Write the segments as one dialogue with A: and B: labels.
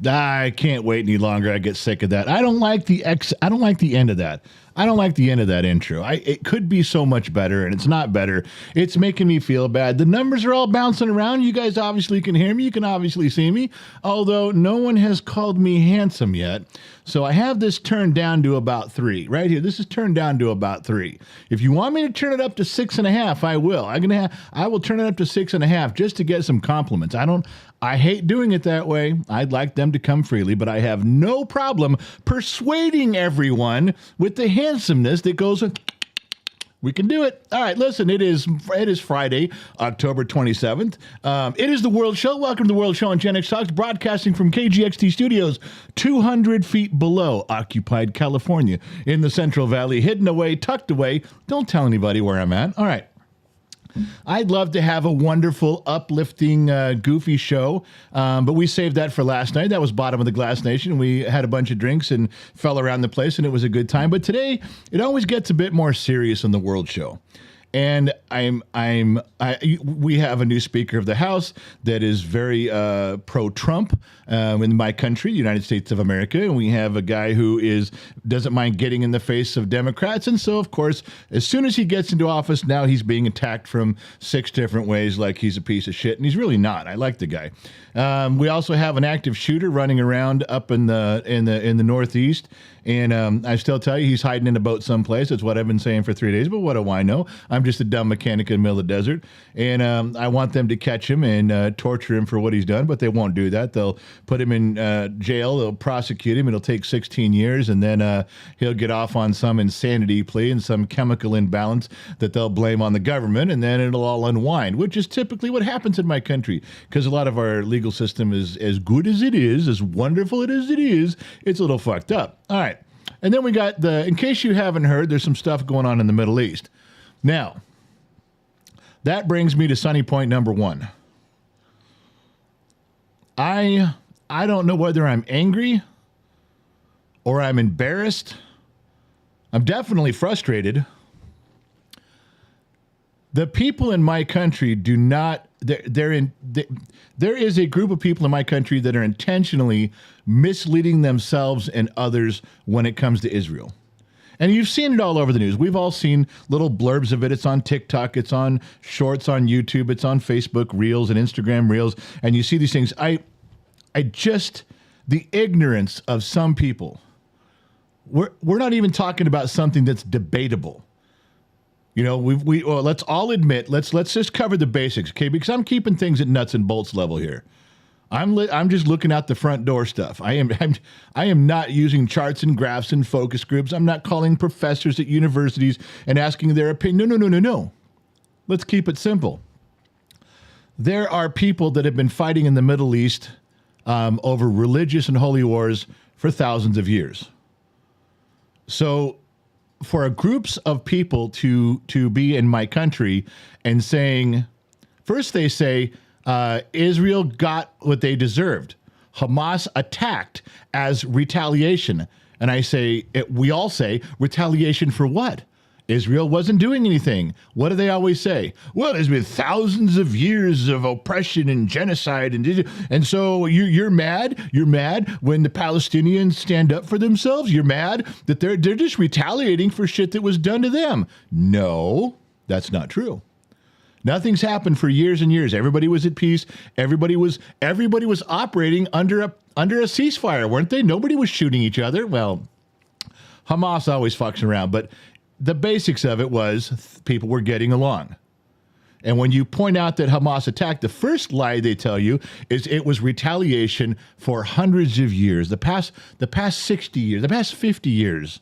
A: I can't wait any longer. I get sick of that. I don't like the I don't like the end of that. I don't like the end of that intro. It could be so much better, and it's not better. It's making me feel bad. The numbers are all bouncing around. You guys obviously can hear me. You can obviously see me, although no one has called me handsome yet. So I have this turned down to about 3 right here. This is turned down to about 3. If you want me to turn it up to 6.5, I will. I will turn it up to 6.5 just to get some compliments. I hate doing it that way. I'd like them to come freely, but I have no problem persuading everyone with the handsomeness that goes with, we can do it. All right, listen, it is Friday, October 27th. It is the World Show. Welcome to the World Show on Gen X Talks, broadcasting from KGXT Studios, 200 feet below occupied California in the Central Valley, hidden away, tucked away. Don't tell anybody where I'm at. All right. I'd love to have a wonderful, uplifting, goofy show, but we saved that for last night. That was Bottom of the Glass Nation. We had a bunch of drinks and fell around the place, and it was a good time. But today, it always gets a bit more serious on the World Show. And we have a new Speaker of the House that is very pro-Trump in my country, the United States of America. And we have a guy who doesn't mind getting in the face of Democrats. And so, of course, as soon as he gets into office, now he's being attacked from 6 different ways like he's a piece of shit. And he's really not. I like the guy. We also have an active shooter running around up in the Northeast. And I still tell you, he's hiding in a boat someplace. That's what I've been saying for 3 days. But what do I know? I'm just a dumb mechanic in the middle of the desert. And I want them to catch him and torture him for what he's done. But they won't do that. They'll put him in jail. They'll prosecute him. It'll take 16 years. And then he'll get off on some insanity plea and some chemical imbalance that they'll blame on the government. And then it'll all unwind, which is typically what happens in my country. Because a lot of our legal system is as good as it is, as wonderful as it is, it's a little fucked up. All right. And then we got in case you haven't heard, there's some stuff going on in the Middle East. Now, that brings me to sunny point number 1. I don't know whether I'm angry or I'm embarrassed. I'm definitely frustrated. The people in my country do not, there is a group of people in my country that are intentionally misleading themselves and others when it comes to Israel. And you've seen it all over the news. We've all seen little blurbs of it. It's on TikTok. It's on Shorts on YouTube. It's on Facebook Reels and Instagram Reels. And you see these things. The ignorance of some people. We're not even talking about something that's debatable. You know, let's all admit, let's just cover the basics, okay? Because I'm keeping things at nuts and bolts level here. I'm just looking out the front door stuff. I am not using charts and graphs and focus groups. I'm not calling professors at universities and asking their opinion. No. Let's keep it simple. There are people that have been fighting in the Middle East over religious and holy wars for thousands of years. So for groups of people to be in my country and saying, first they say, Israel got what they deserved. Hamas attacked as retaliation. And I say, we all say, retaliation for what? Israel wasn't doing anything. What do they always say? Well, there's been thousands of years of oppression and genocide. And so you're mad? You're mad when the Palestinians stand up for themselves? You're mad that they're just retaliating for shit that was done to them? No, that's not true. Nothing's happened for years and years. Everybody was at peace. Everybody was operating under a ceasefire, weren't they? Nobody was shooting each other. Well, Hamas always fucks around, but the basics of it was people were getting along. And when you point out that Hamas attacked, the first lie they tell you is it was retaliation for hundreds of years, the past 60 years, the past 50 years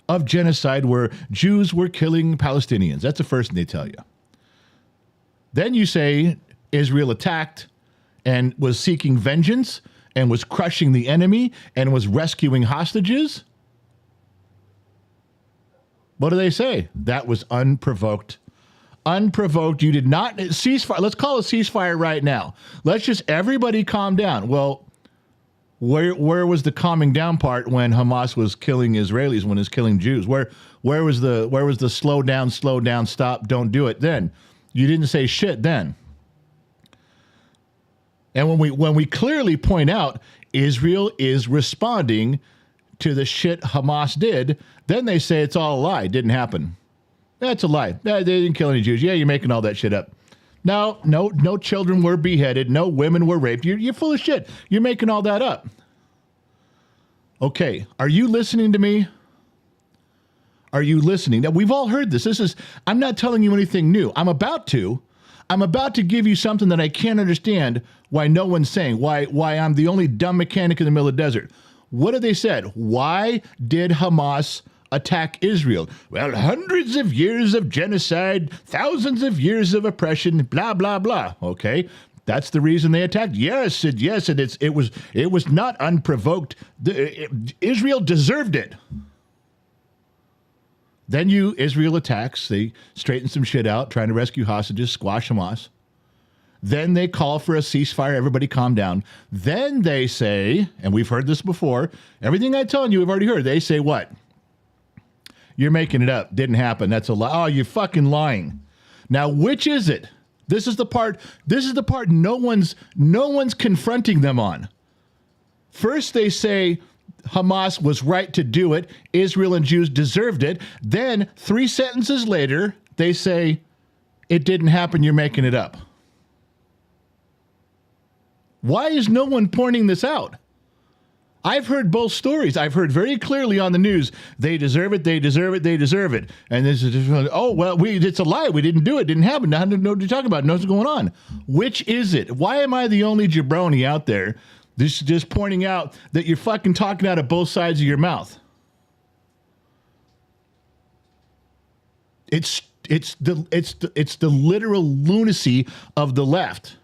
A: of genocide where Jews were killing Palestinians. That's the first thing they tell you. Then you say Israel attacked and was seeking vengeance and was crushing the enemy and was rescuing hostages. What do they say? That was unprovoked. Unprovoked. You did not ceasefire. Let's call a ceasefire right now. Let's just everybody calm down. Well, where was the calming down part when Hamas was killing Israelis, when it was killing Jews? Where was the slow down, stop, don't do it then? You didn't say shit then. And when we clearly point out Israel is responding to the shit Hamas did. Then they say it's all a lie. It didn't happen. That's a lie. They didn't kill any Jews. Yeah, you're making all that shit up. No children were beheaded. No women were raped. You're full of shit. You're making all that up. Okay, are you listening to me? Are you listening? Now, we've all heard this. I'm not telling you anything new. I'm about to give you something that I can't understand why no one's saying, why I'm the only dumb mechanic in the middle of the desert. What have they said? Why did Hamas attack Israel? Well, hundreds of years of genocide, thousands of years of oppression, blah, blah, blah. Okay, that's the reason they attacked. Yes, and it was not unprovoked. Israel deserved it. Then Israel attacks. They straighten some shit out, trying to rescue hostages, squash Hamas. Then they call for a ceasefire. Everybody calm down. Then they say, and we've heard this before, everything I'm telling you, we've already heard. They say what? You're making it up. Didn't happen. That's a lie. Oh, you're fucking lying. Now, which is it? This is the part no one's confronting them on. First, they say Hamas was right to do it. Israel and Jews deserved it. Then, 3 sentences later, they say, it didn't happen. You're making it up. Why is no one pointing this out? I've heard both stories. I've heard very clearly on the news, they deserve it, they deserve it, they deserve it. And this is, it's a lie. We didn't do it. It didn't happen. I don't know what you're talking about. Know what's going on. Which is it? Why am I the only jabroni out there just pointing out that you're fucking talking out of both sides of your mouth? It's the literal lunacy of the left.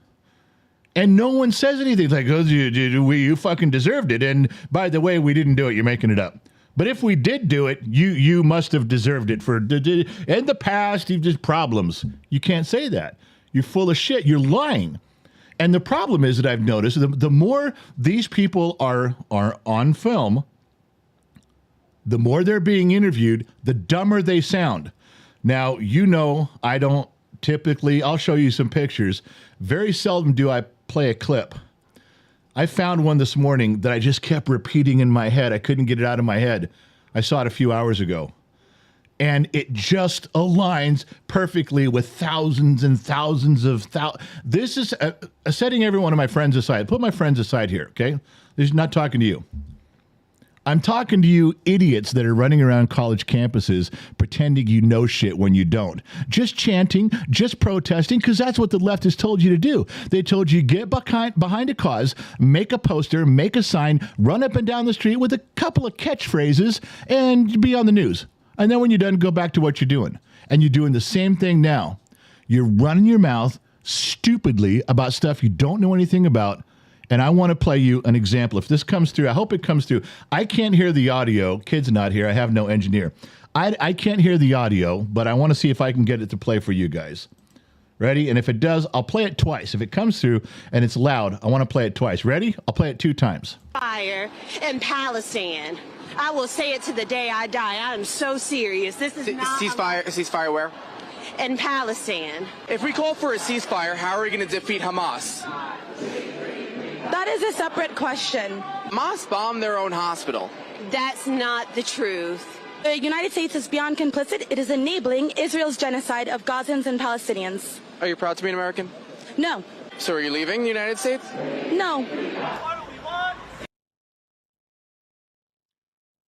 A: And no one says anything like, oh, you fucking deserved it. And by the way, we didn't do it. You're making it up. But if we did do it, you must have deserved it for in the past. You've just problems. You can't say that. You're full of shit. You're lying. And the problem is that I've noticed the more these people are on film, the more they're being interviewed, the dumber they sound. Now, I don't typically, I'll show you some pictures. Very seldom do I play a clip. I found one this morning that I just kept repeating in my head. I couldn't get it out of my head. I saw it a few hours ago. And it just aligns perfectly with thousands and thousands of This is setting every one of my friends aside. Put my friends aside here, okay? This is not talking to you. I'm talking to you idiots that are running around college campuses pretending you know shit when you don't. Just chanting, just protesting, because that's what the left has told you to do. They told you get behind a cause, make a poster, make a sign, run up and down the street with a couple of catchphrases, and be on the news. And then when you're done, go back to what you're doing. And you're doing the same thing now. You're running your mouth stupidly about stuff you don't know anything about. And I want to play you an example. If this comes through, I hope it comes through. I can't hear the audio. Kid's not here. I have no engineer. I can't hear the audio, but I want to see if I can get it to play for you guys. Ready? And if it does, I'll play it twice. If it comes through and it's loud, I want to play it twice. Ready? I'll play it 2 times.
B: Fire in Palestine. I will say it to the day I die. I am so serious. This is not
C: ceasefire where?
B: In Palestine.
C: If we call for a ceasefire, how are we going to defeat Hamas?
D: That is a separate question.
C: Hamas bombed their own hospital.
B: That's not the truth.
D: The United States is beyond complicit. It is enabling Israel's genocide of Gazans and Palestinians.
C: Are you proud to be an American?
D: No.
C: So are you leaving the United States?
D: No.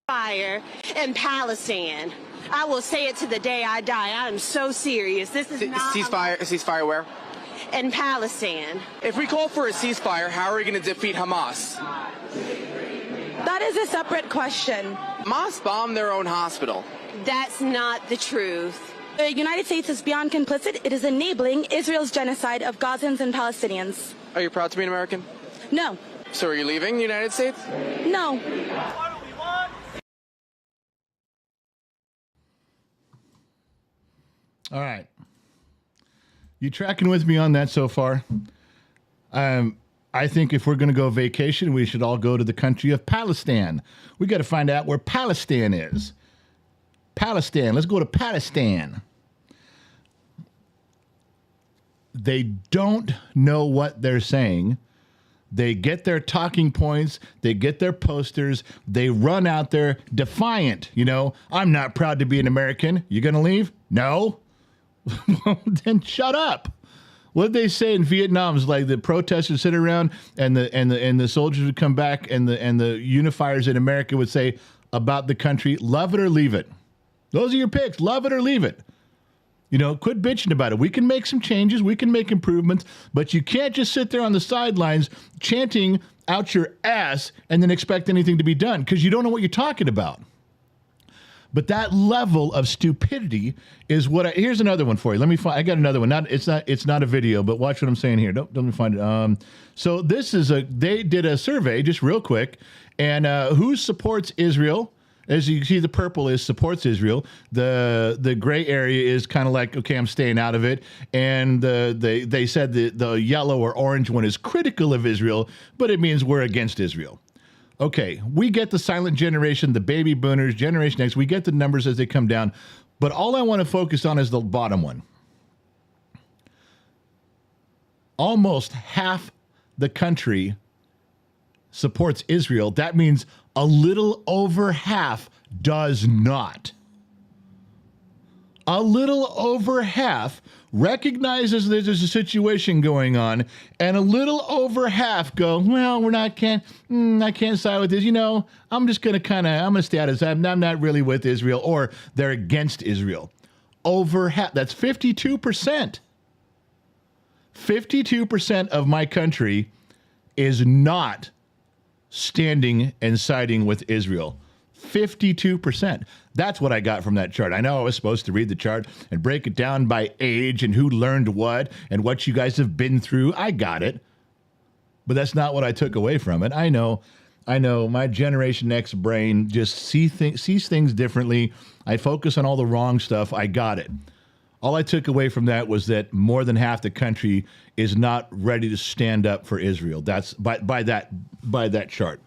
B: Fire in Palestine. I will say it to the day I die. I am so serious. This is not
C: ceasefire where?
B: In Palestine.
C: If we call for a ceasefire, how are we going to defeat Hamas?
D: That is a separate question.
C: Hamas bombed their own hospital.
B: That's not the truth.
D: The United States is beyond complicit. It is enabling Israel's genocide of Gazans and Palestinians.
C: Are you proud to be an American?
D: No.
C: So are you leaving the United States?
D: No.
A: All right. You tracking with me on that so far? I think if we're going to go vacation, we should all go to the country of Palestine. We got to find out where Palestine is. Palestine. Let's go to Palestine. They don't know what they're saying. They get their talking points, they get their posters, they run out there defiant. I'm not proud to be an American. You going to leave? No. Well, then shut up. What did they say in Vietnam? Is like the protesters sit around and the soldiers would come back and the unifiers in America would say about the country, love it or leave it. Those are your picks. Love it or leave it. Quit bitching about it. We can make some changes. We can make improvements, but you can't just sit there on the sidelines chanting out your ass and then expect anything to be done because you don't know what you're talking about. But that level of stupidity is what here's another one for you. Let me find, I got another one. It's not a video, but watch what I'm saying here. Don't let me find it. So this is they did a survey just real quick and who supports Israel? As you see, the purple is supports Israel. The gray area is kind of like, okay, I'm staying out of it. And they said the yellow or orange one is critical of Israel, but it means we're against Israel. Okay, we get the silent generation, the baby boomers, Generation X. We get the numbers as they come down. But all I want to focus on is the bottom one. Almost half the country supports Israel. That means a little over half does not. A little over half recognizes there's a situation going on, and a little over half go, well, I can't side with this. I'm just going to I'm going to stay out of this. I'm not really with Israel, or they're against Israel. Over half. That's 52%. 52% of my country is not standing and siding with Israel. 52%. That's what I got from that chart. I know I was supposed to read the chart and break it down by age and who learned what and what you guys have been through. I got it. But that's not what I took away from it. I know my Generation X brain just sees things differently. I focus on all the wrong stuff. I got it. All I took away from that was that more than half the country is not ready to stand up for Israel. That's by that chart.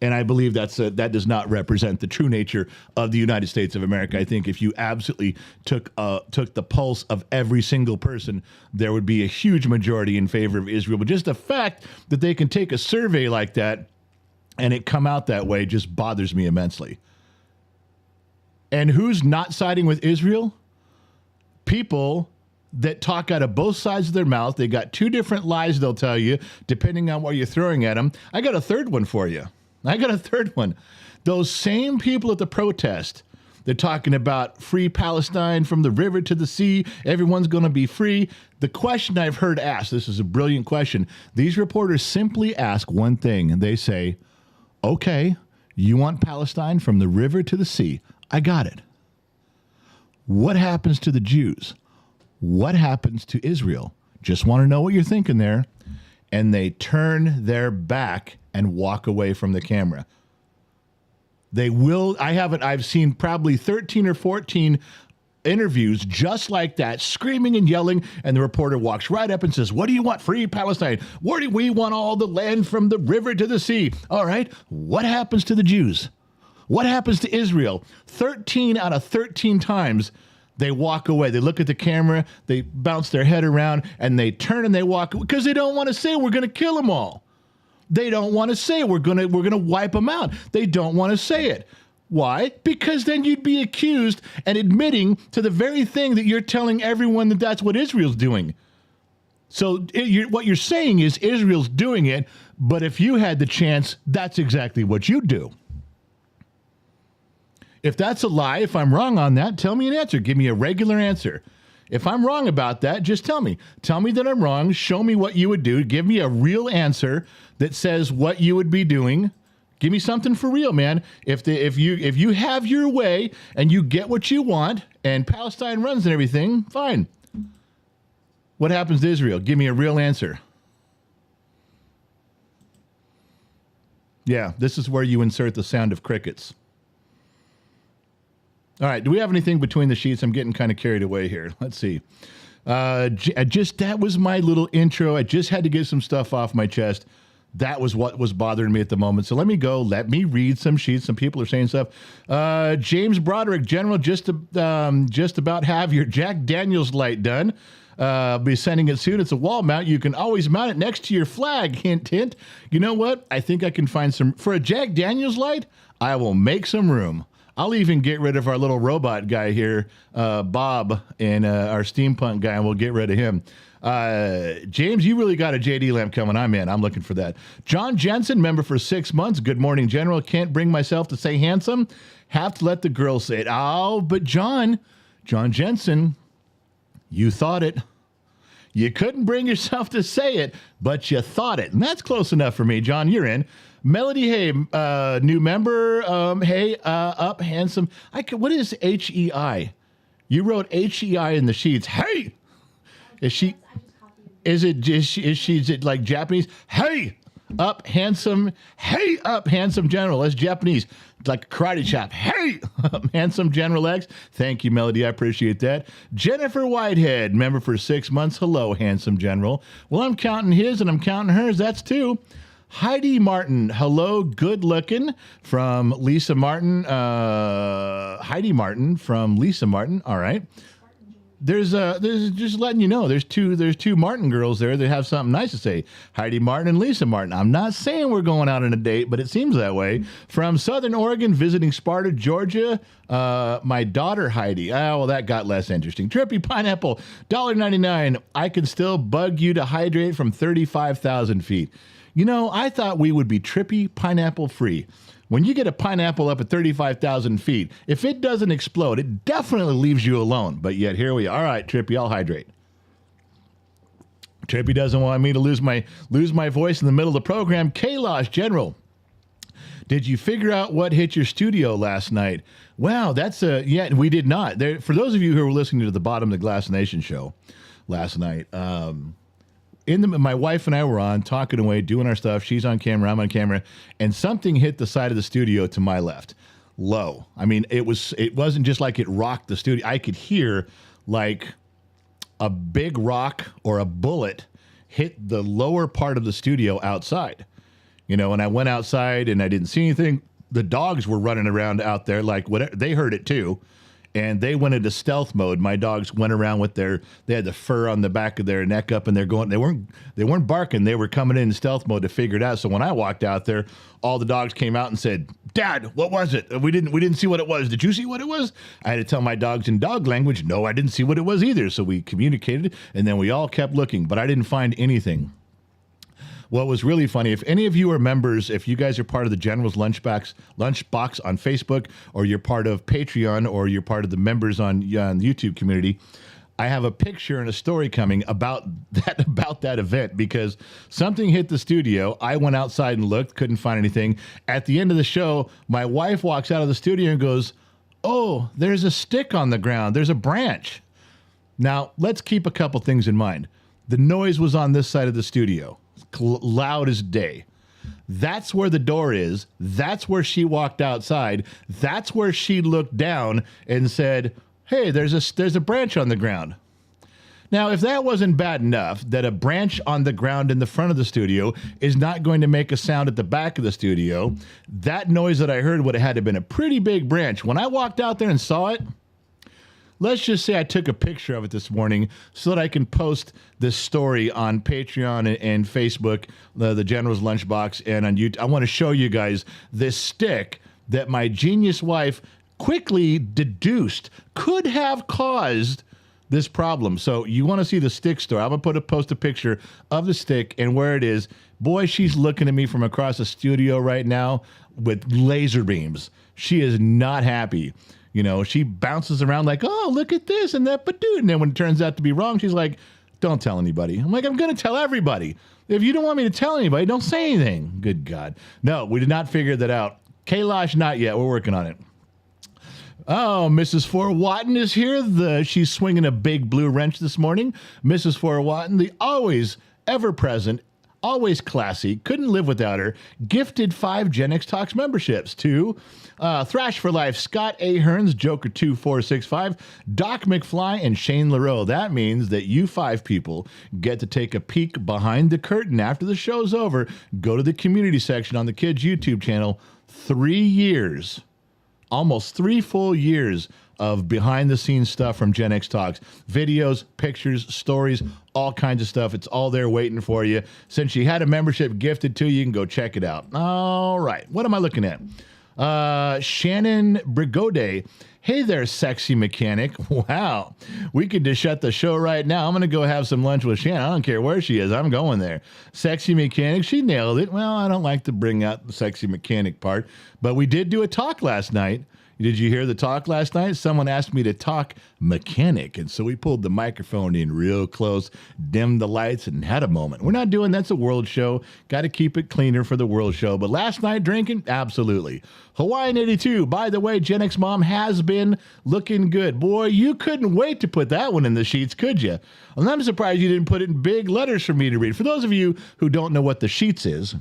A: And I believe that does not represent the true nature of the United States of America. I think if you absolutely took the pulse of every single person, there would be a huge majority in favor of Israel. But just the fact that they can take a survey like that and it come out that way just bothers me immensely. And who's not siding with Israel? People that talk out of both sides of their mouth. They got two different lies they'll tell you, depending on what you're throwing at them. I got a third one for you. Those same people at the protest, they're talking about free Palestine from the river to the sea. Everyone's going to be free. The question I've heard asked, this is a brilliant question. These reporters simply ask one thing, and they say, okay, you want Palestine from the river to the sea. I got it. What happens to the Jews? What happens to Israel? Just want to know what you're thinking there. And they turn their back and walk away from the camera. They will. I've seen probably 13 or 14 interviews just like that, screaming and yelling. And the reporter walks right up and says, what do you want? Free Palestine. Where do we want all the land from the river to the sea? All right. What happens to the Jews? What happens to Israel? 13 out of 13 times they walk away. They look at the camera, they bounce their head around, and they turn and they walk away because they don't want to say we're going to kill them all. They don't want to say we're going to wipe them out. They don't want to say it. Why? Because then you'd be accused and admitting to the very thing that you're telling everyone that that's what Israel's doing. So what you're saying is Israel's doing it, but if you had the chance, that's exactly what you'd do. If that's a lie, if I'm wrong on that, tell me an answer. Give me a regular answer. If I'm wrong about that, just tell me. Tell me that I'm wrong. Show me what you would do. Give me a real answer that says what you would be doing. Give me something for real, man. If you have your way and you get what you want and Palestine runs and everything, fine. What happens to Israel? Give me a real answer. Yeah, this is where you insert the sound of crickets. All right, do we have anything between the sheets? I'm getting kind of carried away here. Let's see. That was my little intro. I just had to get some stuff off my chest. That was what was bothering me at the moment. So let me go. Let me read some sheets. Some people are saying stuff. James Broderick, General, just about have your Jack Daniels light done. Be sending it soon. It's a wall mount. You can always mount it next to your flag. Hint, hint. You know what? I think I can find some for a Jack Daniels light. I will make some room. I'll even get rid of our little robot guy here, Bob, and our steampunk guy, and we'll get rid of him. James, you really got a JD lamp coming. I'm in. I'm looking for that. John Jensen, member for 6 months. Good morning, General. Can't bring myself to say handsome. Have to let the girls say it. Oh, but John Jensen, you thought it. You couldn't bring yourself to say it, but you thought it. And that's close enough for me. John, you're in. Melody, hey, new member. Hey, up, handsome. What is HEI? You wrote HEI in the sheets. Hey! Is she like Japanese? Hey! Up, handsome. Hey, up, handsome general. That's Japanese. It's like a karate chop. Hey, up, handsome General X. Thank you, Melody. I appreciate that. Jennifer Whitehead, member for 6 months. Hello, handsome general. Well, I'm counting his and I'm counting hers. That's 2. Heidi Martin, hello, good looking from Lisa Martin. Heidi Martin from Lisa Martin. All right. There's just letting you know, there's two Martin girls there that have something nice to say. Heidi Martin and Lisa Martin. I'm not saying we're going out on a date, but it seems that way. From Southern Oregon, visiting Sparta, Georgia. My daughter Heidi. Oh, well, that got less interesting. Trippy Pineapple, $1.99. I can still bug you to hydrate from 35,000 feet. You know, I thought we would be Trippy Pineapple free. When you get a pineapple up at 35,000 feet, if it doesn't explode, it definitely leaves you alone. But yet here we are. All right, Trippy, I'll hydrate. Trippy doesn't want me to lose my voice in the middle of the program. Kailash General, did you figure out what hit your studio last night? Wow, yeah, we did not. For those of you who were listening to the Bottom of the Glass Nation show last night, my wife and I were on talking away, doing our stuff. She's on camera, I'm on camera, and something hit the side of the studio to my left, low. I mean, it wasn't just like it rocked the studio. I could hear like a big rock or a bullet hit the lower part of the studio outside. You know, and I went outside and I didn't see anything. The dogs were running around out there like whatever. They heard it too. And they went into stealth mode. My dogs went around with they had the fur on the back of their neck up, and they weren't barking. They were coming in stealth mode to figure it out. So when I walked out there, all the dogs came out and said, "Dad, what was it? We didn't see what it was. Did you see what it was?" I had to tell my dogs in dog language, "No, I didn't see what it was either." So we communicated, and then we all kept looking, but I didn't find anything. What was really funny, if any of you are members, if you guys are part of the General's Lunchbox on Facebook, or you're part of Patreon, or you're part of the members on the YouTube community, I have a picture and a story coming about that event, because something hit the studio. I went outside and looked, couldn't find anything. At the end of the show, my wife walks out of the studio and goes, "Oh, there's a stick on the ground. There's a branch." Now, let's keep a couple things in mind. The noise was on this side of the studio. Loud as day. That's where the door is. That's where she walked outside. That's where she looked down and said, "Hey, there's a branch on the ground." Now, if that wasn't bad enough, that a branch on the ground in the front of the studio is not going to make a sound at the back of the studio, that noise that I heard would have had to have been a pretty big branch. When I walked out there and saw it, let's just say I took a picture of it this morning so that I can post this story on Patreon and Facebook, the General's Lunchbox, and on YouTube. I want to show you guys this stick that my genius wife quickly deduced could have caused this problem. So you want to see the stick story. I'm going to post a picture of the stick and where it is. Boy, she's looking at me from across the studio right now with laser beams. She is not happy. You know, she bounces around like, "Oh, look at this and that, but dude." And then when it turns out to be wrong, she's like, "Don't tell anybody." I'm like, "I'm going to tell everybody. If you don't want me to tell anybody, don't say anything." Good God. No, we did not figure that out. Kailash, not yet. We're working on it. Oh, Mrs. Fort Watton is here. She's swinging a big blue wrench this morning. Mrs. Fort Watton, the always ever present, always classy, couldn't live without her, gifted 5 Gen X Talks memberships to Thrash for Life, Scott A. Hearns, Joker2465, Doc McFly, and Shane LaRoe. That means that you 5 people get to take a peek behind the curtain after the show's over. Go to the community section on the kids' YouTube channel. 3 years almost 3 full years of behind-the-scenes stuff from Gen X Talks. Videos, pictures, stories, all kinds of stuff. It's all there waiting for you. Since you had a membership gifted to you, you can go check it out. All right. What am I looking at? Shannon Brigode. Hey there, sexy mechanic. Wow. We could just shut the show right now. I'm going to go have some lunch with Shannon. I don't care where she is. I'm going there. Sexy mechanic. She nailed it. Well, I don't like to bring out the sexy mechanic part, but we did do a talk last night. Did you hear the talk last night? Someone asked me to talk mechanic, and so we pulled the microphone in real close, dimmed the lights, and had a moment. We're not doing that's a world show. Got to keep it cleaner for the world show. But last night drinking, absolutely. Hawaiian 82. By the way, Gen X Mom has been looking good. Boy, you couldn't wait to put that one in the sheets, could you? And I'm surprised you didn't put it in big letters for me to read. For those of you who don't know what the sheets is,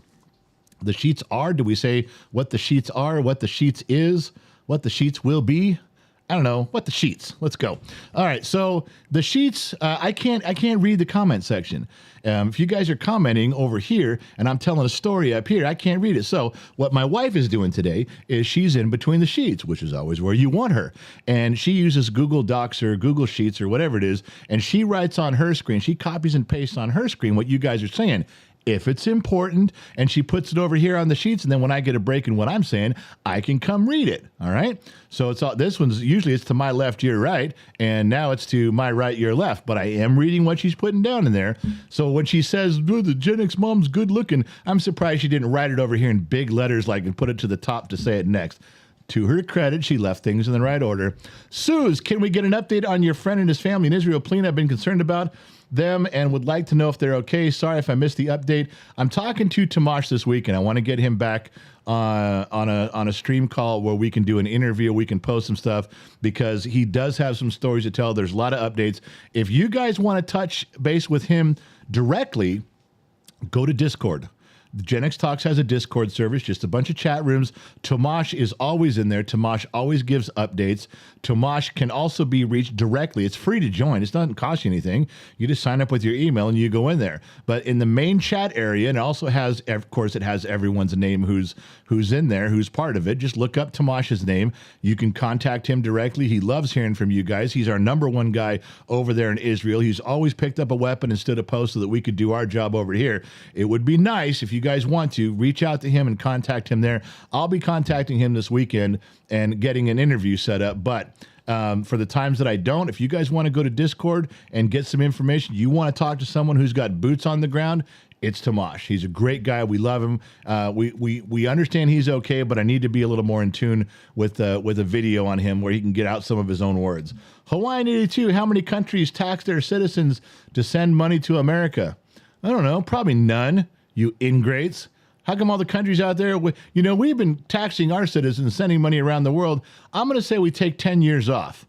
A: the sheets are. Do we say what the sheets are? What the sheets is? What the sheets will be? I don't know. What the sheets? Let's go. All right. So the sheets. I can't read the comment section. If you guys are commenting over here and I'm telling a story up here, I can't read it. So what my wife is doing today is she's in between the sheets, which is always where you want her. And she uses Google Docs or Google Sheets or whatever it is, and she writes on her screen. She copies and pastes on her screen what you guys are saying, if it's important, and she puts it over here on the sheets, and then when I get a break in what I'm saying, I can come read it. All right. So it's all, this one's usually it's to my left, your right, and now it's to my right, your left. But I am reading what she's putting down in there. So when she says the Gen X Mom's good looking, I'm surprised she didn't write it over here in big letters like and put it to the top to say it next. To her credit, she left things in the right order. Suze, can we get an update on your friend and his family in Israel? Please, I've been concerned about them and would like to know if they're okay. Sorry if I missed the update. I'm talking to Tomash this week, and I want to get him back on a stream call where we can do an interview. We can post some stuff because he does have some stories to tell. There's a lot of updates. If you guys want to touch base with him directly, go to Discord. Gen X Talks has a Discord service, just a bunch of chat rooms. Tomash is always in there. Tomash always gives updates. Tomash can also be reached directly. It's free to join. It doesn't cost you anything. You just sign up with your email and you go in there. But in the main chat area, and it also has, of course, it has everyone's name who's in there, who's part of it. Just look up Tomash's name. You can contact him directly. He loves hearing from you guys. He's our #1 guy over there in Israel. He's always picked up a weapon and stood a post so that we could do our job over here. It would be nice if you guys want to reach out to him and contact him there. I'll be contacting him this weekend and getting an interview set up. But for the times that I don't, if you guys want to go to Discord and get some information, you want to talk to someone who's got boots on the ground, it's Tomash. He's a great guy. We love him. We understand he's okay, but I need to be a little more in tune with a video on him where he can get out some of his own words. Hawaiian 82, how many countries tax their citizens to send money to America? I don't know. Probably none. You ingrates. How come all the countries out there, we've been taxing our citizens, sending money around the world. I'm going to say we take 10 years off.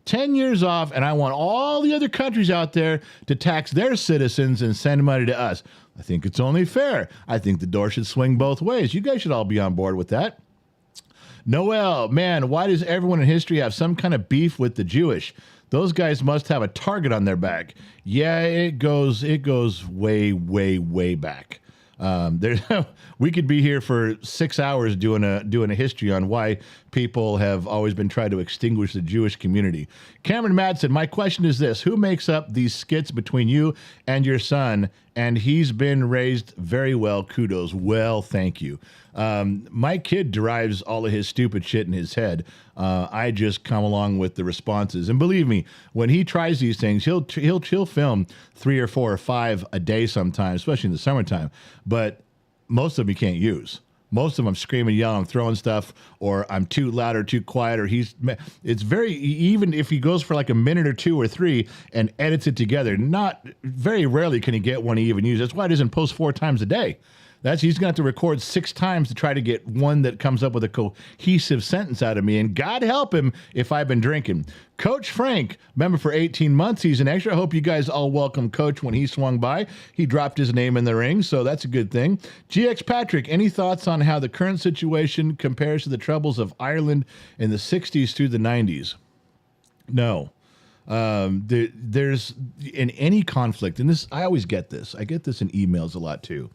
A: 10 years off, and I want all the other countries out there to tax their citizens and send money to us. I think it's only fair. I think the door should swing both ways. You guys should all be on board with that. Noel, man, why does everyone in history have some kind of beef with the Jewish? Those guys must have a target on their back. Yeah, it goes way, way, way back. We could be here for 6 hours doing a history on why people have always been trying to extinguish the Jewish community. Cameron Madsen, my question is this: who makes up these skits between you and your son? And he's been raised very well. Kudos. Well, thank you. My kid derives all of his stupid shit in his head. I just come along with the responses. And believe me, when he tries these things, he'll film 3 or 4 or 5 a day sometimes, especially in the summertime. But most of them he can't use. Most of them I'm screaming, yelling, throwing stuff, or I'm too loud or too quiet, or it's very, even if he goes for like a minute or 2 or 3 and edits it together, very rarely can he get one he even uses. That's why he doesn't post 4 times a day. He's going to have to record 6 times to try to get one that comes up with a cohesive sentence out of me. And God help him if I've been drinking. Coach Frank, member for 18 months. He's an extra. I hope you guys all welcome Coach when he swung by. He dropped his name in the ring, so that's a good thing. GX Patrick, any thoughts on how the current situation compares to the troubles of Ireland in the 60s through the 90s? No. There's in any conflict, and this I always get this. I get this in emails a lot too.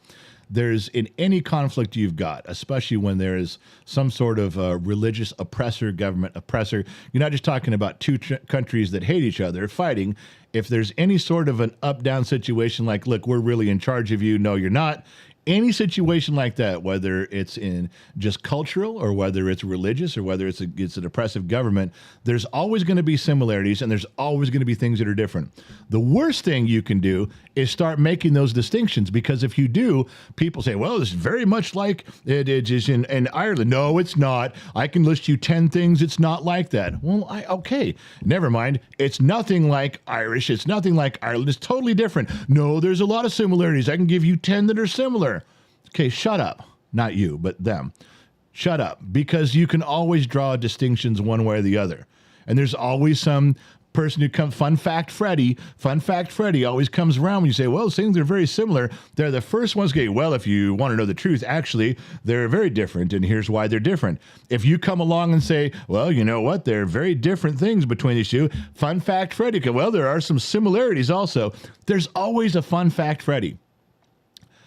A: there's in any conflict you've got, especially when there is some sort of religious oppressor, government oppressor, you're not just talking about two countries that hate each other fighting. If there's any sort of an up-down situation like, look, we're really in charge of you, no, you're not. Any situation like that, whether it's in just cultural or whether it's religious or whether it's an oppressive government, there's always going to be similarities and there's always going to be things that are different. The worst thing you can do is start making those distinctions, because if you do, people say, well, this is very much like it is in Ireland. No, it's not. I can list you 10 things it's not like that. Well, okay, never mind. It's nothing like Irish. It's nothing like Ireland. It's totally different. No, there's a lot of similarities. I can give you 10 that are similar. Okay, shut up. Not you, but them. Shut up, because you can always draw distinctions one way or the other. And there's always some person who comes, Fun Fact Freddy always comes around when you say, well, things are very similar. They're the first ones to go, well, if you want to know the truth, actually, they're very different, and here's why they're different. If you come along and say, well, you know what, there are very different things between these two, Fun Fact Freddy, well, there are some similarities also. There's always a Fun Fact Freddy.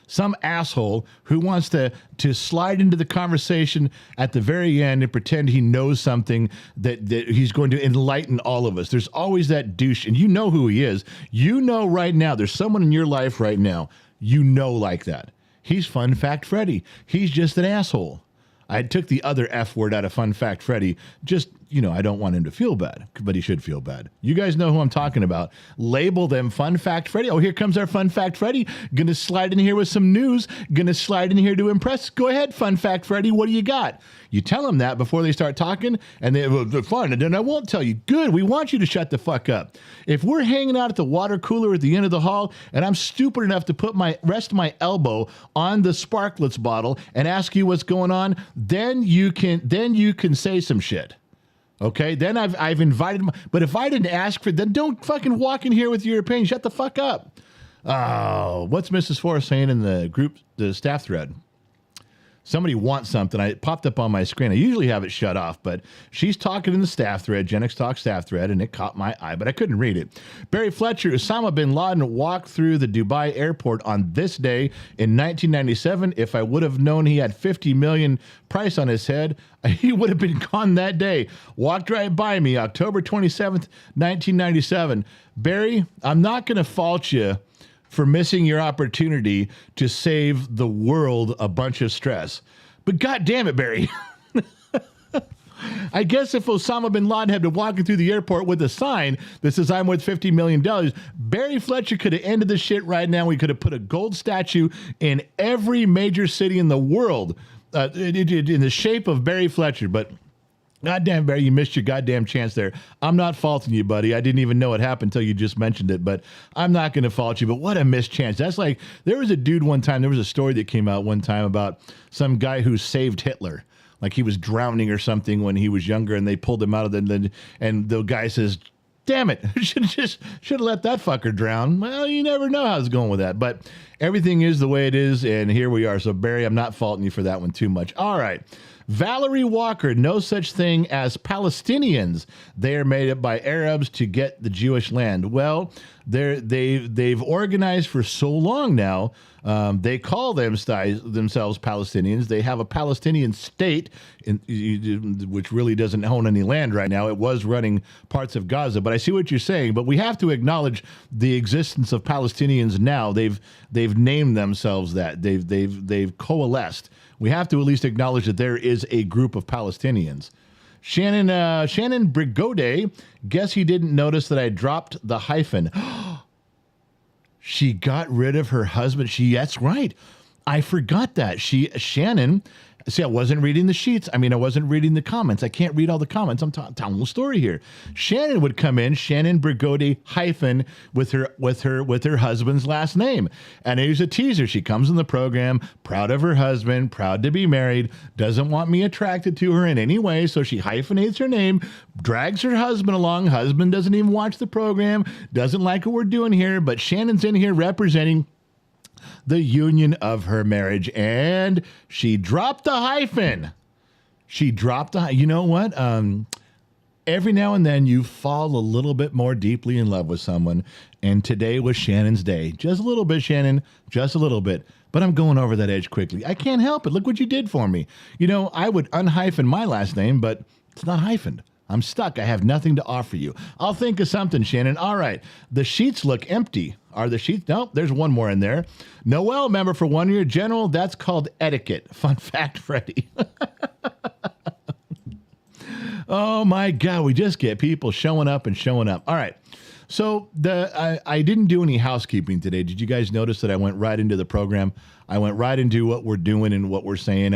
A: Some asshole who wants to slide into the conversation at the very end and pretend he knows something that he's going to enlighten all of us. There's always that douche, and you know who he is. You know right now, there's someone in your life right now, you know like that. He's Fun Fact Freddy. He's just an asshole. I took the other F word out of Fun Fact Freddy. Just, I don't want him to feel bad, but he should feel bad. You guys know who I'm talking about. Label them Fun Fact Freddy. Oh, here comes our Fun Fact Freddy. Gonna slide in here with some news. Gonna slide in here to impress. Go ahead, Fun Fact Freddy. What do you got? You tell them that before they start talking, and they're fine. And then I won't tell you. Good. We want you to shut the fuck up. If we're hanging out at the water cooler at the end of the hall, and I'm stupid enough to put rest my elbow on the Sparklets bottle and ask you what's going on, then you can say some shit. Okay, then I've invited him. But if I didn't ask for it, then don't fucking walk in here with your opinion. Shut the fuck up. Oh, what's Mrs. Forrest saying in the staff thread? Somebody wants something. It popped up on my screen. I usually have it shut off, but she's talking in the staff thread, Gen X Talk staff thread, and it caught my eye, but I couldn't read it. Barry Fletcher, Osama bin Laden walked through the Dubai airport on this day in 1997. If I would have known he had 50 million price on his head, he would have been gone that day. Walked right by me, October 27th, 1997. Barry, I'm not going to fault you for missing your opportunity to save the world a bunch of stress. But God damn it, Barry. I guess if Osama bin Laden had been walking through the airport with a sign that says, I'm worth $50 million, Barry Fletcher could have ended the shit right now. We could have put a gold statue in every major city in the world in the shape of Barry Fletcher. But goddamn, Barry, you missed your goddamn chance there. I'm not faulting you, buddy. I didn't even know it happened until you just mentioned it, but I'm not going to fault you. But what a missed chance. That's like, there was a dude one time, there was a story that came out one time about some guy who saved Hitler. Like he was drowning or something when he was younger, and they pulled him out of and the guy says, damn it, should have let that fucker drown. Well, you never know how it's going with that, but everything is the way it is, and here we are. So, Barry, I'm not faulting you for that one too much. All right. Valerie Walker, no such thing as Palestinians. They are made up by Arabs to get the Jewish land. Well, they've organized for so long now. They call themselves Palestinians. They have a Palestinian state, which really doesn't own any land right now. It was running parts of Gaza, but I see what you're saying. But we have to acknowledge the existence of Palestinians now. They've named themselves that. They've coalesced. We have to at least acknowledge that there is a group of Palestinians. Shannon Brigode, guess he didn't notice that I dropped the hyphen. She got rid of her husband. That's right. I forgot that. Shannon, see, I wasn't reading the sheets. I wasn't reading the comments. I can't read all the comments. I'm telling the story here. Shannon would come in, Shannon Brigode hyphen with her husband's last name. And here's a teaser. She comes in the program, proud of her husband, proud to be married, doesn't want me attracted to her in any way. So she hyphenates her name, drags her husband along. Husband doesn't even watch the program, doesn't like what we're doing here, but Shannon's in here representing the union of her marriage, and she dropped the hyphen. You know what? Every now and then you fall a little bit more deeply in love with someone. And today was Shannon's day. Just a little bit, Shannon, just a little bit. But I'm going over that edge quickly. I can't help it. Look what you did for me. You know, I would unhyphen my last name, but it's not hyphened. I'm stuck. I have nothing to offer you. I'll think of something, Shannon. All right. The sheets look empty. Are the sheets? Nope, there's one more in there. Noel, member for 1 year. General, that's called etiquette. Fun fact, Freddie. Oh, my God. We just get people showing up and showing up. All right. So I didn't do any housekeeping today. Did you guys notice that I went right into the program? I went right into what we're doing and what we're saying.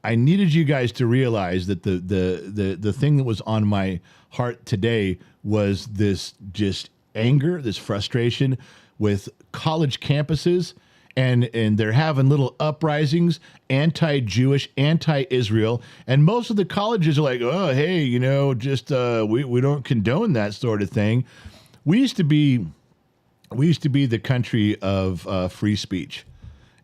A: I needed you guys to realize that the thing that was on my heart today was this just anger, this frustration with college campuses, and they're having little uprisings, anti-Jewish, anti-Israel, and most of the colleges are like, oh, hey, you know, just we don't condone that sort of thing. We used to be the country of free speech.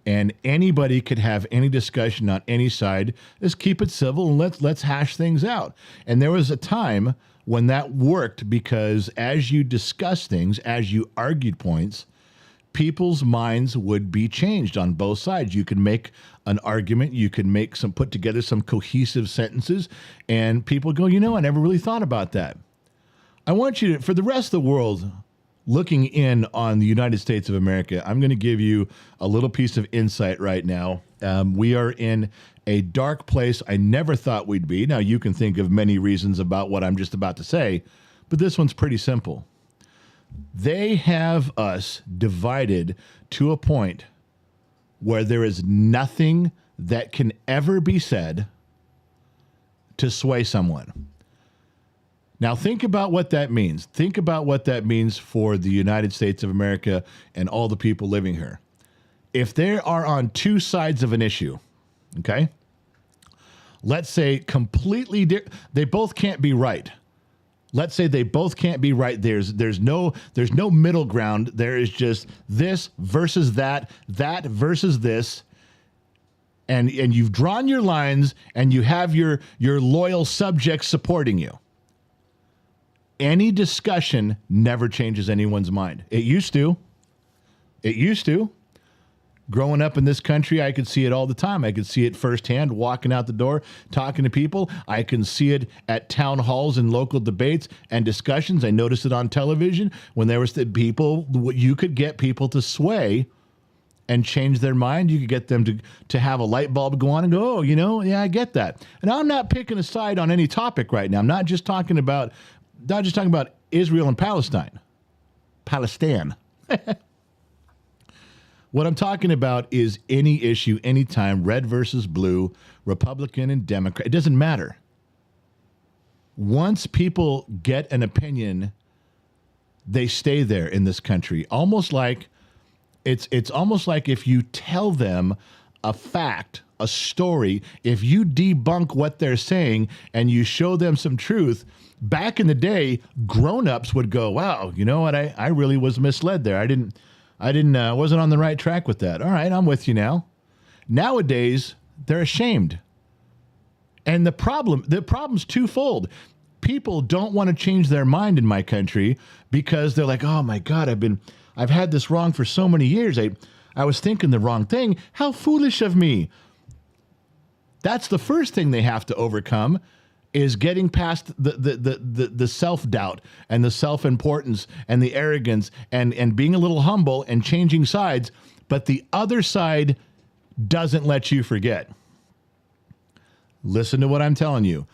A: And anybody could have any discussion on any side. Just keep it civil and let's hash things out. And there was a time when that worked because as you discuss things, as you argued points, people's minds would be changed on both sides. You can make an argument, you can put together some cohesive sentences, and people go, you know, I never really thought about that. I want you to, for the rest of the world, looking in on the United States of America, I'm going to give you a little piece of insight right now. We are in a dark place I never thought we'd be. Now, you can think of many reasons about what I'm just about to say, but this one's pretty simple. They have us divided to a point where there is nothing that can ever be said to sway someone. Now, think about what that means. Think about what that means for the United States of America and all the people living here. If they are on two sides of an issue, okay, let's say they both can't be right. Let's say they both can't be right. There's no middle ground. There is just this versus that versus this. And you've drawn your lines and you have your loyal subjects supporting you. Any discussion never changes anyone's mind. It used to. Growing up in this country, I could see it all the time. I could see it firsthand, walking out the door, talking to people. I can see it at town halls and local debates and discussions. I noticed it on television when there was you could get people to sway and change their mind. You could get them to have a light bulb go on and go, oh, you know, yeah, I get that. And I'm not picking a side on any topic right now. I'm not just talking about Israel and Palestine. What I'm talking about is any issue, anytime, red versus blue, Republican and Democrat. It doesn't matter. Once people get an opinion, they stay there in this country. Almost like it's almost like if you tell them a fact, a story, if you debunk what they're saying and you show them some truth. Back in the day, grown-ups would go, wow, you know what? I really was misled there. I wasn't on the right track with that. All right, I'm with you now. Nowadays, they're ashamed. And the problem's twofold. People don't want to change their mind in my country because they're like, oh my God, I've had this wrong for so many years. I was thinking the wrong thing. How foolish of me. That's the first thing they have to overcome, is getting past the self-doubt and the self-importance and the arrogance and being a little humble and changing sides. But the other side doesn't let you forget. Listen to what I'm telling you.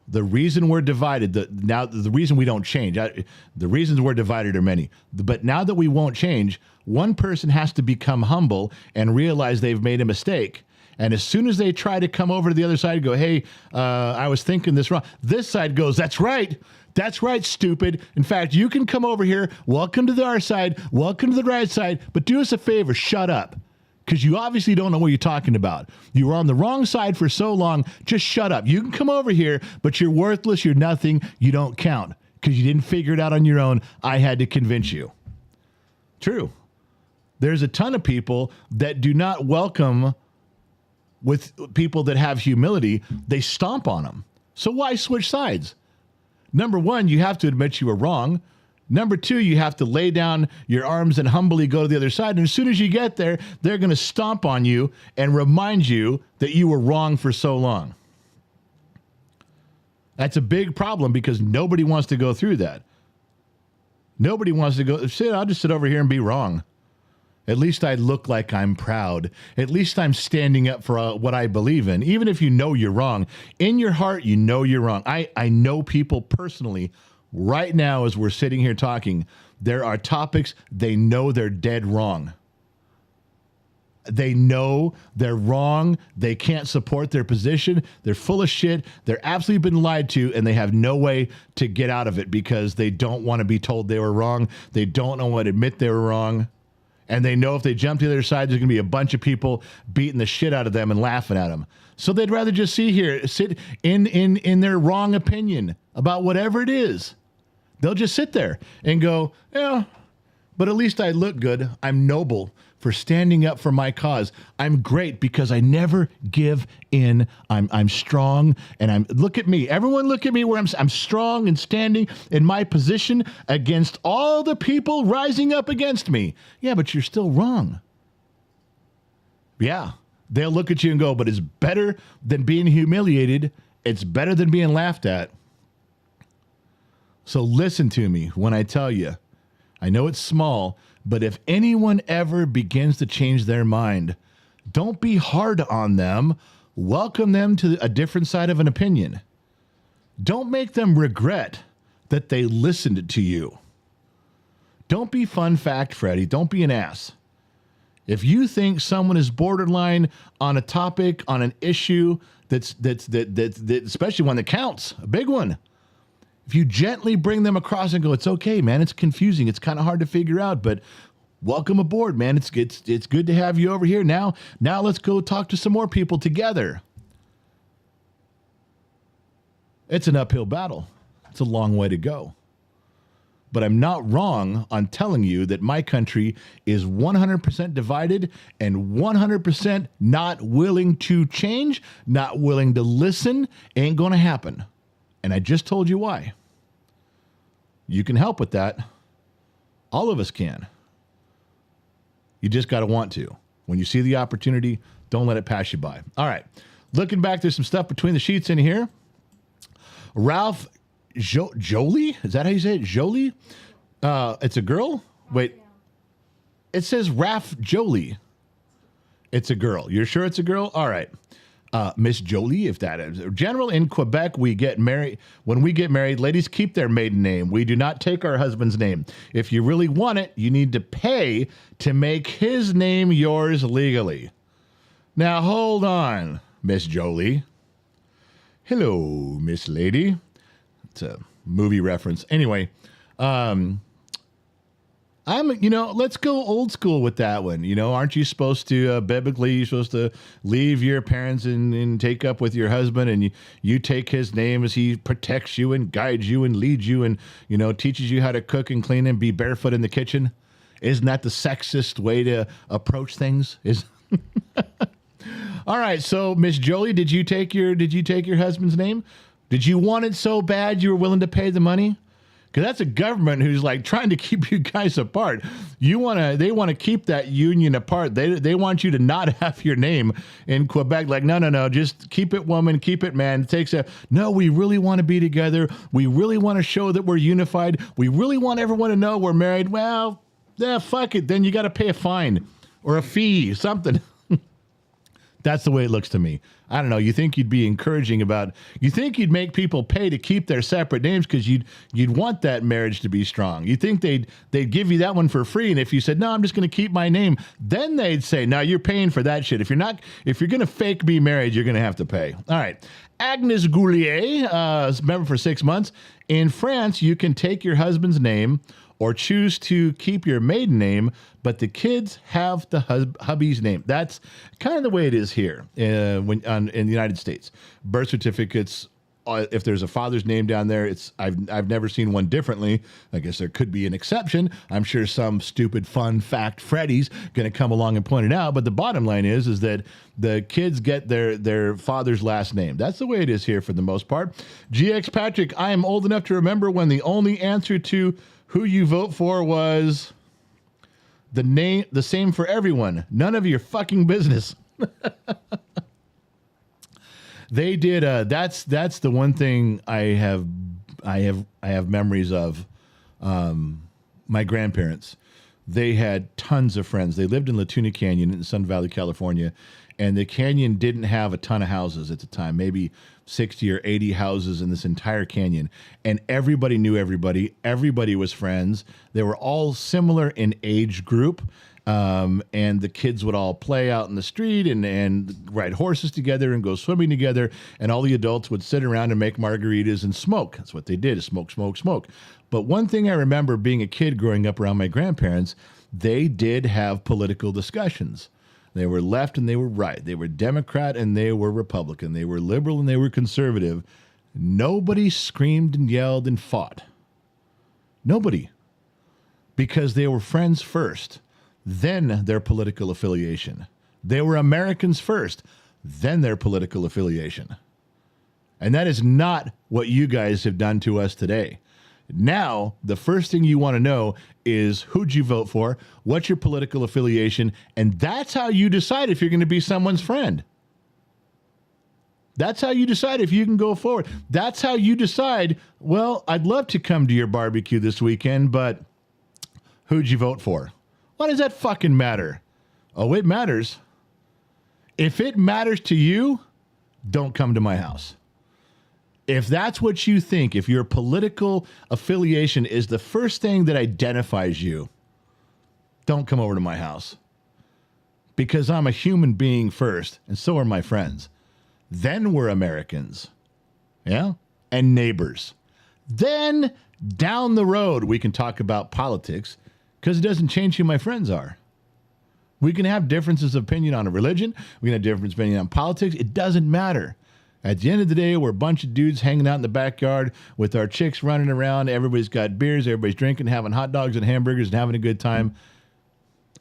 A: The reason we're divided, the reason we don't change, the reasons we're divided are many. But now that we won't change, one person has to become humble and realize they've made a mistake. And as soon as they try to come over to the other side and go, hey, I was thinking this wrong, this side goes, that's right, stupid. In fact, you can come over here, welcome to our side, welcome to the right side, but do us a favor, shut up. Because you obviously don't know what you're talking about. You were on the wrong side for so long, just shut up. You can come over here, but you're worthless, you're nothing, you don't count. Because you didn't figure it out on your own, I had to convince you. True. There's a ton of people that do not welcome with people that have humility. They stomp on them. So why switch sides? Number one, you have to admit you were wrong. Number two, you have to lay down your arms and humbly go to the other side. And as soon as you get there, they're going to stomp on you and remind you that you were wrong for so long. That's a big problem because nobody wants to go through that. Nobody wants to go, I'll just sit over here and be wrong. At least I look like I'm proud. At least I'm standing up for what I believe in. Even if you know you're wrong, in your heart, you know you're wrong. I know people personally right now as we're sitting here talking, there are topics they know they're dead wrong. They know they're wrong. They can't support their position. They're full of shit. They're absolutely been lied to, and they have no way to get out of it because they don't want to be told they were wrong. They don't want to admit they were wrong. And they know if they jump to the other side, there's going to be a bunch of people beating the shit out of them and laughing at them. So they'd rather just sit in their wrong opinion about whatever it is. They'll just sit there and go, yeah, but at least I look good. I'm noble for standing up for my cause. I'm great because I never give in. I'm strong, and look at me. Everyone look at me where I'm strong and standing in my position against all the people rising up against me. Yeah, but you're still wrong. Yeah, they'll look at you and go, but it's better than being humiliated. It's better than being laughed at. So listen to me when I tell you, I know it's small, but if anyone ever begins to change their mind, don't be hard on them. Welcome them to a different side of an opinion. Don't make them regret that they listened to you. Don't be fun fact, Freddie. Don't be an ass. If you think someone is borderline on a topic, on an issue that's especially one that counts, a big one, if you gently bring them across and go, it's okay, man, it's confusing, it's kind of hard to figure out, but welcome aboard, man. It's good to have you over here. Now let's go talk to some more people together. It's an uphill battle. It's a long way to go. But I'm not wrong on telling you that my country is 100% divided and 100% not willing to change, not willing to listen. Ain't going to happen. And I just told you why. You can help with that. All of us can. You just got to want to. When you see the opportunity, don't let it pass you by. All right. Looking back, there's some stuff between the sheets in here. Ralph Jolie? Is that how you say it? Jolie? It's a girl? Wait. It says Ralph Jolie. It's a girl. You're sure it's a girl? All right. Miss Jolie, if that is. General, in Quebec, we get married. When we get married, ladies keep their maiden name. We do not take our husband's name. If you really want it, you need to pay to make his name yours legally. Now, hold on, Miss Jolie. Hello, Miss Lady. It's a movie reference. Anyway, let's go old school with that one. Aren't you supposed to, biblically, you're supposed to leave your parents and take up with your husband, and you take his name as he protects you and guides you and leads you and, teaches you how to cook and clean and be barefoot in the kitchen? Isn't that the sexist way to approach things? All right. So Miss Jolie, did you take your husband's name? Did you want it so bad you were willing to pay the money? Because that's a government who's like trying to keep you guys apart. They want to keep that union apart. They want you to not have your name in Quebec. Like, no, just keep it woman, keep it man. No, we really want to be together. We really want to show that we're unified. We really want everyone to know we're married. Well, yeah, fuck it. Then you got to pay a fine or a fee, something. That's the way it looks to me. I don't know. You think you'd be encouraging you think you'd make people pay to keep their separate names because you'd want that marriage to be strong. You think they'd give you that one for free. And if you said, no, I'm just going to keep my name, then they'd say, no, you're paying for that shit. If you're going to fake be married, you're going to have to pay. All right. Agnes Goulier, member for 6 months. In France, you can take your husband's name or choose to keep your maiden name, but the kids have the hubby's name. That's kind of the way it is here in the United States. Birth certificates if there's a father's name down there, I've never seen one differently. I guess there could be an exception. I'm sure some stupid fun fact Freddy's going to come along and point it out. But the bottom line is that the kids get their father's last name. That's the way it is here for the most part. GX Patrick, I am old enough to remember when the only answer to who you vote for was the same for everyone. None of your fucking business. They did. That's the one thing I have memories of. My grandparents, they had tons of friends. They lived in Latuna Canyon in Sun Valley, California, and the canyon didn't have a ton of houses at the time. Maybe 60 or 80 houses in this entire canyon, and everybody knew everybody. Everybody was friends. They were all similar in age group. And the kids would all play out in the street and ride horses together and go swimming together. And all the adults would sit around and make margaritas and smoke. That's what they did, is smoke, smoke, smoke. But one thing I remember being a kid growing up around my grandparents, they did have political discussions. They were left and they were right. They were Democrat and they were Republican. They were liberal and they were conservative. Nobody screamed and yelled and fought. Nobody. Because they were friends first. Then their political affiliation. They were Americans first, then their political affiliation. And that is not what you guys have done to us today. Now, the first thing you want to know is who'd you vote for, what's your political affiliation, and that's how you decide if you're going to be someone's friend. That's how you decide if you can go forward. That's how you decide, well, I'd love to come to your barbecue this weekend, but who'd you vote for? Why does that fucking matter? Oh, it matters. If it matters to you, don't come to my house. If that's what you think, if your political affiliation is the first thing that identifies you, don't come over to my house. Because I'm a human being first, and so are my friends. Then we're Americans. Yeah? And neighbors. Then down the road, we can talk about politics. Because it doesn't change who my friends are. We can have differences of opinion on a religion. We can have different opinion on politics. It doesn't matter. At the end of the day, we're a bunch of dudes hanging out in the backyard with our chicks running around. Everybody's got beers. Everybody's drinking, having hot dogs and hamburgers and having a good time.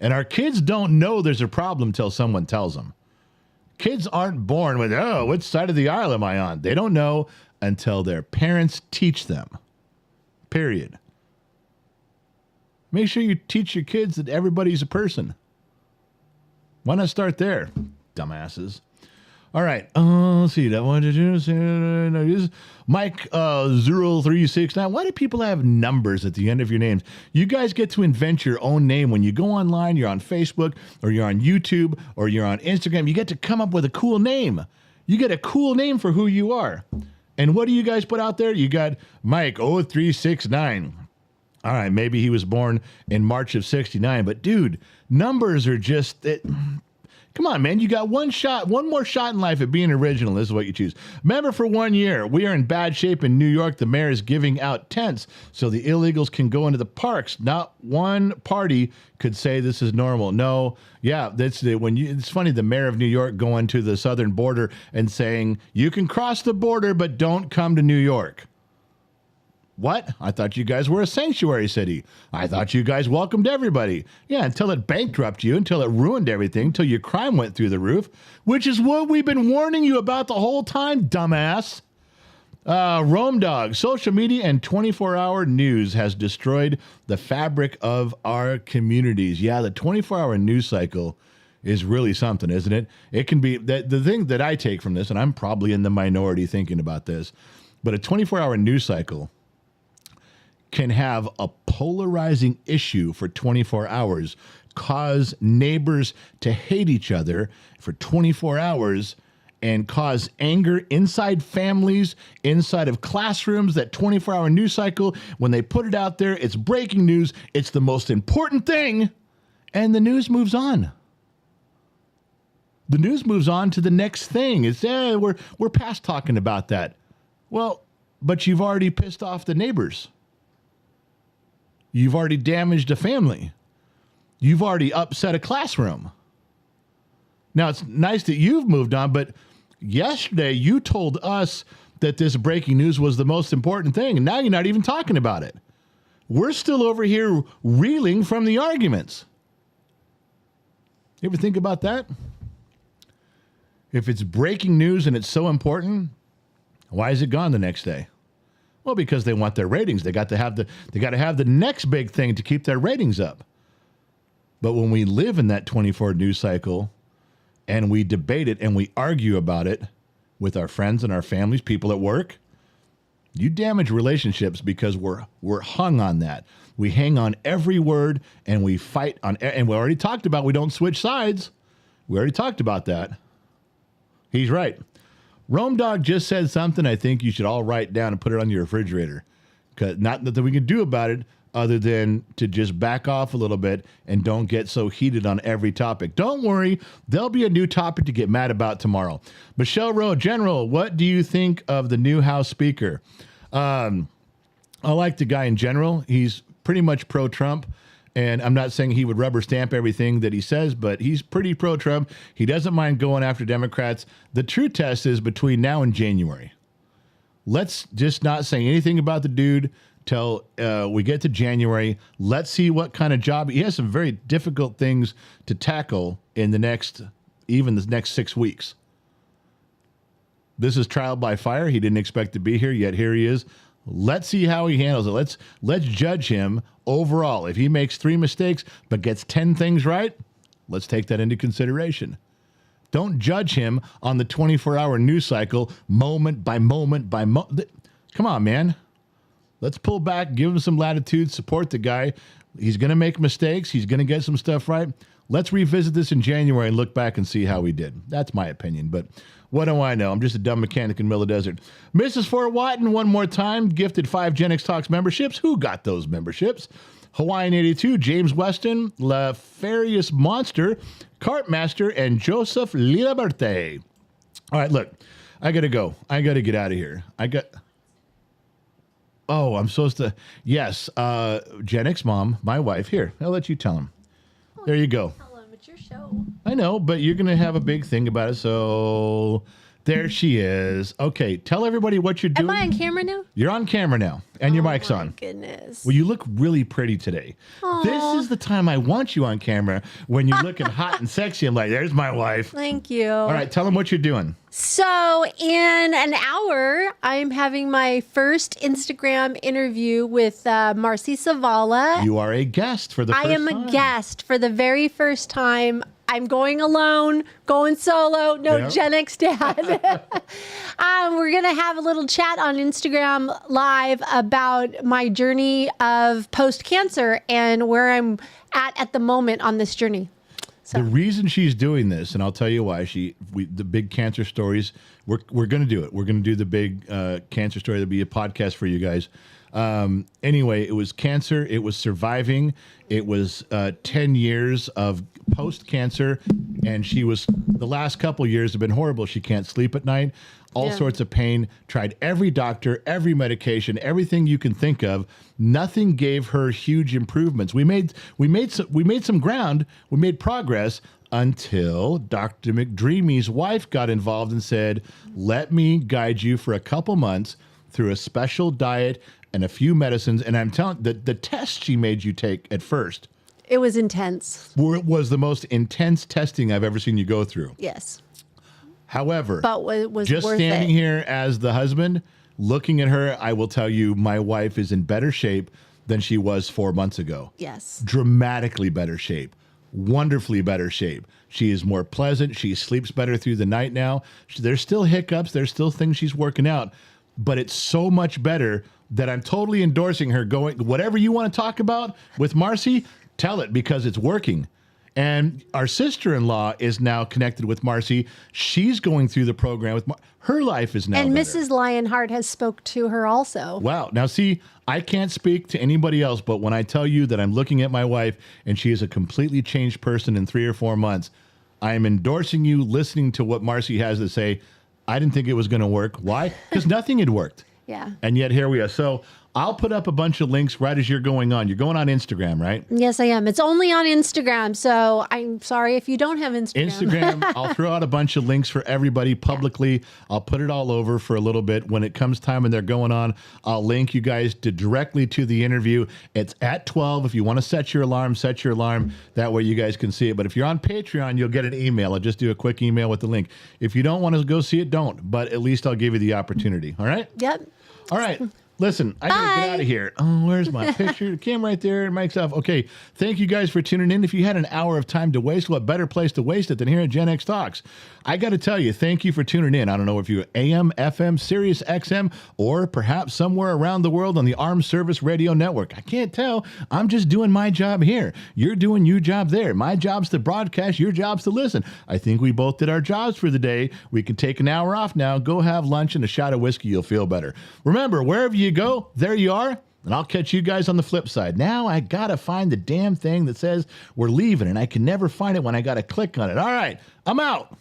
A: And our kids don't know there's a problem until someone tells them. Kids aren't born with, oh, which side of the aisle am I on? They don't know until their parents teach them. Period. Make sure you teach your kids that everybody's a person. Why not start there, dumbasses? All right. Let's see. That one. Mike 0369. Why do people have numbers at the end of your names? You guys get to invent your own name. When you go online, you're on Facebook, or you're on YouTube, or you're on Instagram. You get to come up with a cool name. You get a cool name for who you are. And what do you guys put out there? You got Mike 0369. All right, maybe he was born in March of 69, but dude, numbers are just it. Come on, man. You got one more shot in life at being original. This is what you choose. Remember, for 1 year, we are in bad shape in New York. The mayor is giving out tents so the illegals can go into the parks. Not one party could say this is normal. No, yeah, it's funny. The mayor of New York going to the southern border and saying you can cross the border, but don't come to New York. What? I thought you guys were a sanctuary city. I thought you guys welcomed everybody. Yeah, until it bankrupted you, until it ruined everything, until your crime went through the roof, which is what we've been warning you about the whole time, dumbass. Rome Dog, social media and 24-hour news has destroyed the fabric of our communities. Yeah, the 24-hour news cycle is really something, isn't it? It can be, the thing that I take from this, and I'm probably in the minority thinking about this, but a 24-hour news cycle can have a polarizing issue for 24 hours, cause neighbors to hate each other for 24 hours, and cause anger inside families, inside of classrooms. That 24-hour news cycle, when they put it out there, it's breaking news, it's the most important thing, and the news moves on. The news moves on to the next thing. It's, we're past talking about that. Well, but you've already pissed off the neighbors. You've already damaged a family. You've already upset a classroom. Now, it's nice that you've moved on, but yesterday you told us that this breaking news was the most important thing. And now you're not even talking about it. We're still over here reeling from the arguments. You ever think about that? If it's breaking news and it's so important, why is it gone the next day? Well, because they want their ratings. They got to have the next big thing to keep their ratings up. But when we live in that 24 news cycle and we debate it and we argue about it with our friends and our families, people at work, you damage relationships because we're hung on that. We hang on every word and we fight on, and we already talked about we don't switch sides. We already talked about that. He's right. Rome Dog just said something I think you should all write down and put it on your refrigerator. 'Cause not that we can do about it other than to just back off a little bit and don't get so heated on every topic. Don't worry, there'll be a new topic to get mad about tomorrow. Michelle Rowe, General, what do you think of the new House Speaker? I like the guy in general. He's pretty much pro-Trump. And I'm not saying he would rubber stamp everything that he says, but he's pretty pro-Trump. He doesn't mind going after Democrats. The true test is between now and January. Let's just not say anything about the dude till we get to January. Let's see what kind of job. He has some very difficult things to tackle in the next 6 weeks. This is trial by fire. He didn't expect to be here, yet here he is. Let's see how he handles it. Let's judge him overall. If he makes 3 mistakes but gets 10 things right, let's take that into consideration. Don't judge him on the 24-hour news cycle, moment by moment by moment. Come on, man. Let's pull back, give him some latitude, support the guy. He's going to make mistakes. He's going to get some stuff right. Let's revisit this in January and look back and see how he did. That's my opinion, but what do I know? I'm just a dumb mechanic in the middle of the desert. Mrs. Fort Watton, one more time, gifted 5 Gen X Talks memberships. Who got those memberships? Hawaiian 82, James Weston, Lafarious Monster, Cartmaster, and Joseph Liberté. All right, look, I got to go. I got to get out of here. I'm supposed to. Yes, Gen X Mom, my wife. Here, I'll let you tell him. There you go.
E: Tell him it's your show.
A: I know, but you're going to have a big thing about it, so there she is. Okay, tell everybody what you're doing.
E: Am I on camera now?
A: You're on camera now, and your mic's on.
E: Goodness.
A: Well, you look really pretty today.
E: Aww.
A: This is the time I want you on camera, when you're looking hot and sexy. I'm like, there's my wife.
E: Thank you.
A: All right, tell them what you're doing.
E: So in an hour, I'm having my first Instagram interview with Marcy Savala.
A: You are a guest for the first time.
E: I am a guest for the very first time. I'm going alone, going solo, no
A: Yep.
E: Gen X dad. We're going to have a little chat on Instagram Live about my journey of post-cancer and where I'm at the moment on this journey.
A: The reason she's doing this, and I'll tell you why. The big cancer stories. We're going to do it. We're going to do the big cancer story. There'll be a podcast for you guys. Anyway, it was cancer. It was surviving. It was 10 years of post-cancer, and the last couple years have been horrible. She can't sleep at night. All sorts of pain. Tried every doctor, every medication, everything you can think of. Nothing gave her huge improvements. We made some ground. We made progress until Dr. McDreamy's wife got involved and said, "Let me guide you for a couple months through a special diet and a few medicines." And I'm telling the test she made you take at first.
E: It was intense.
A: Was the most intense testing I've ever seen you go through.
E: Yes.
A: However,
E: But it was
A: just
E: worth
A: standing
E: it.
A: here as the husband, looking at her, I will tell you, my wife is in better shape than she was 4 months ago.
E: Yes.
A: Dramatically better shape. Wonderfully better shape. She is more pleasant. She sleeps better through the night now. There's still hiccups. There's still things she's working out. But it's so much better that I'm totally endorsing her going, whatever you want to talk about with Marcy, tell it, because it's working. And our sister-in-law is now connected with Marcy. She's going through the program with her life is now
E: And
A: better.
E: Mrs. Lionheart has spoke to her also.
A: Wow. Now, see, I can't speak to anybody else, but when I tell you that I'm looking at my wife and she is a completely changed person in 3 or 4 months, I am endorsing you listening to what Marcy has to say. I didn't think it was going to work. Why? Because nothing had worked.
E: Yeah.
A: And yet here we are. So I'll put up a bunch of links right as you're going on. You're going on Instagram, right?
E: Yes, I am. It's only on Instagram, so I'm sorry if you don't have Instagram.
A: Instagram, I'll throw out a bunch of links for everybody publicly. I'll put it all over for a little bit. When it comes time when they're going on, I'll link you guys directly to the interview. It's at 12. If you want to set your alarm, set your alarm. That way you guys can see it. But if you're on Patreon, you'll get an email. I'll just do a quick email with the link. If you don't want to go see it, don't. But at least I'll give you the opportunity. All right?
E: Yep.
A: All right. Listen, I got to get
E: Bye.
A: out of here. Oh, where's my picture? The camera right there. Mic's off. Okay. Thank you guys for tuning in. If you had an hour of time to waste, what better place to waste it than here at Gen X Talks? I got to tell you, thank you for tuning in. I don't know if you're AM, FM, Sirius XM, or perhaps somewhere around the world on the Armed Service Radio Network. I can't tell. I'm just doing my job here. You're doing your job there. My job's to broadcast. Your job's to listen. I think we both did our jobs for the day. We can take an hour off now. Go have lunch and a shot of whiskey. You'll feel better. Remember, wherever you go, there you are. And I'll catch you guys on the flip side. Now I got to find the damn thing that says we're leaving, and I can never find it when I got to click on it. All right, I'm out.